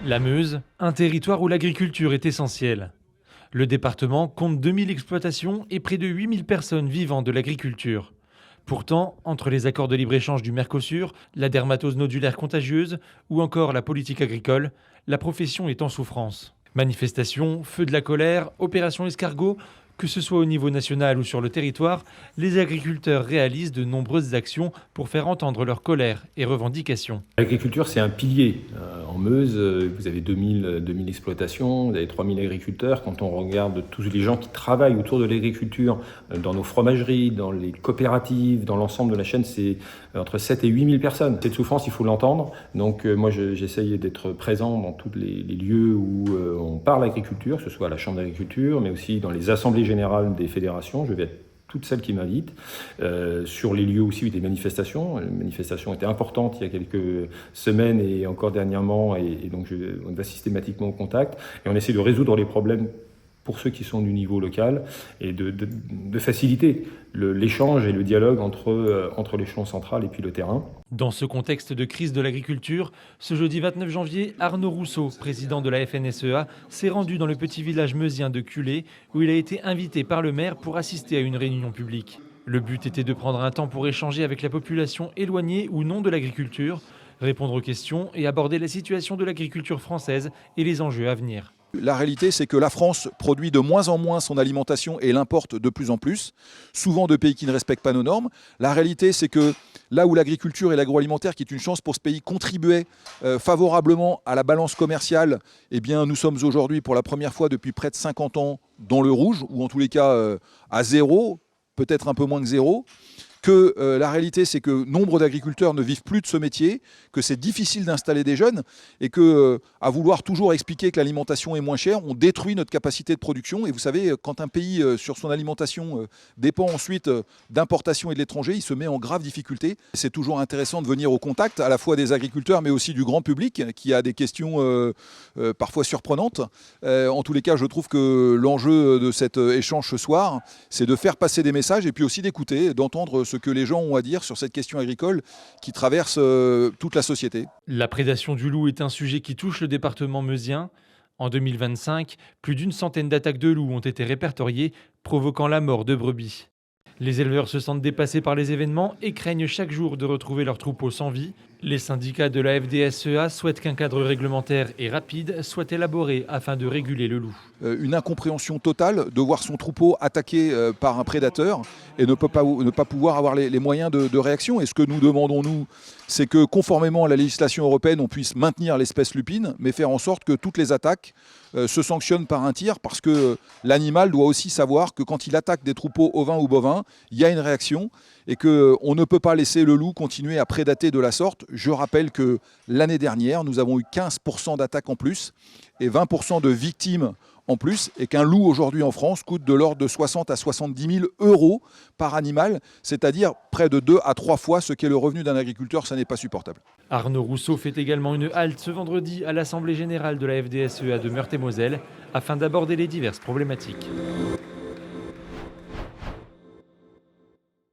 La Meuse, un territoire où l'agriculture est essentielle. Le département compte 2000 exploitations et près de 8000 personnes vivant de l'agriculture. Pourtant, entre les accords de libre-échange du Mercosur, la dermatose nodulaire contagieuse ou encore la politique agricole, la profession est en souffrance. Manifestations, feux de la colère, opérations escargot, que ce soit au niveau national ou sur le territoire, les agriculteurs réalisent de nombreuses actions pour faire entendre leur colère et revendications. L'agriculture, c'est un pilier. En Meuse, vous avez 2000 exploitations, vous avez 3000 agriculteurs. Quand on regarde tous les gens qui travaillent autour de l'agriculture, dans nos fromageries, dans les coopératives, dans l'ensemble de la chaîne, c'est entre 7 et 8000 personnes. Cette souffrance, il faut l'entendre. Donc moi, j'essaye d'être présent dans tous les lieux où on parle agriculture, que ce soit à la Chambre d'agriculture, mais aussi dans les assemblées générales des fédérations. Je vais être toutes celles qui m'invitent, sur les lieux aussi des manifestations. Les manifestations étaient importantes il y a quelques semaines et encore dernièrement, et donc on va systématiquement au contact, et on essaie de résoudre les problèmes pour ceux qui sont du niveau local, et de faciliter l'échange et le dialogue entre l'échelon central et puis le terrain. Dans ce contexte de crise de l'agriculture, ce jeudi 29 janvier, Arnaud Rousseau, président de la FNSEA, s'est rendu dans le petit village meusien de Culé, où il a été invité par le maire pour assister à une réunion publique. Le but était de prendre un temps pour échanger avec la population éloignée ou non de l'agriculture, répondre aux questions et aborder la situation de l'agriculture française et les enjeux à venir. La réalité, c'est que la France produit de moins en moins son alimentation et l'importe de plus en plus, souvent de pays qui ne respectent pas nos normes. La réalité, c'est que là où l'agriculture et l'agroalimentaire, qui est une chance pour ce pays, contribuaient favorablement à la balance commerciale, eh bien, nous sommes aujourd'hui, pour la première fois depuis près de 50 ans, dans le rouge, ou en tous les cas à zéro, peut-être un peu moins que zéro. Que la réalité, c'est que nombre d'agriculteurs ne vivent plus de ce métier, que c'est difficile d'installer des jeunes, et que à vouloir toujours expliquer que l'alimentation est moins chère, on détruit notre capacité de production. Et vous savez, quand un pays sur son alimentation dépend ensuite d'importation et de l'étranger, il se met en grave difficulté. C'est toujours intéressant de venir au contact à la fois des agriculteurs, mais aussi du grand public, qui a des questions parfois surprenantes. En tous les cas, je trouve que l'enjeu de cet échange ce soir, c'est de faire passer des messages et puis aussi d'écouter, d'entendre ce que les gens ont à dire sur cette question agricole qui traverse toute la société. La prédation du loup est un sujet qui touche le département meusien. En 2025, plus d'une centaine d'attaques de loups ont été répertoriées, provoquant la mort de brebis. Les éleveurs se sentent dépassés par les événements et craignent chaque jour de retrouver leurs troupeaux sans vie. Les syndicats de la FDSEA souhaitent qu'un cadre réglementaire et rapide soit élaboré afin de réguler le loup. Une incompréhension totale de voir son troupeau attaqué par un prédateur et ne pas pouvoir avoir les moyens de réaction. Et ce que nous demandons, nous, c'est que conformément à la législation européenne, on puisse maintenir l'espèce lupine, mais faire en sorte que toutes les attaques se sanctionnent par un tir, parce que l'animal doit aussi savoir que quand il attaque des troupeaux ovins ou bovins, il y a une réaction et qu'on ne peut pas laisser le loup continuer à prédater de la sorte. Je rappelle que l'année dernière, nous avons eu 15% d'attaques en plus et 20% de victimes en plus, et qu'un loup aujourd'hui en France coûte de l'ordre de 60 à 70 000 euros par animal, c'est-à-dire près de 2 à 3 fois ce qu'est le revenu d'un agriculteur. Ça n'est pas supportable. Arnaud Rousseau fait également une halte ce vendredi à l'Assemblée générale de la FDSEA de Meurthe-et-Moselle afin d'aborder les diverses problématiques.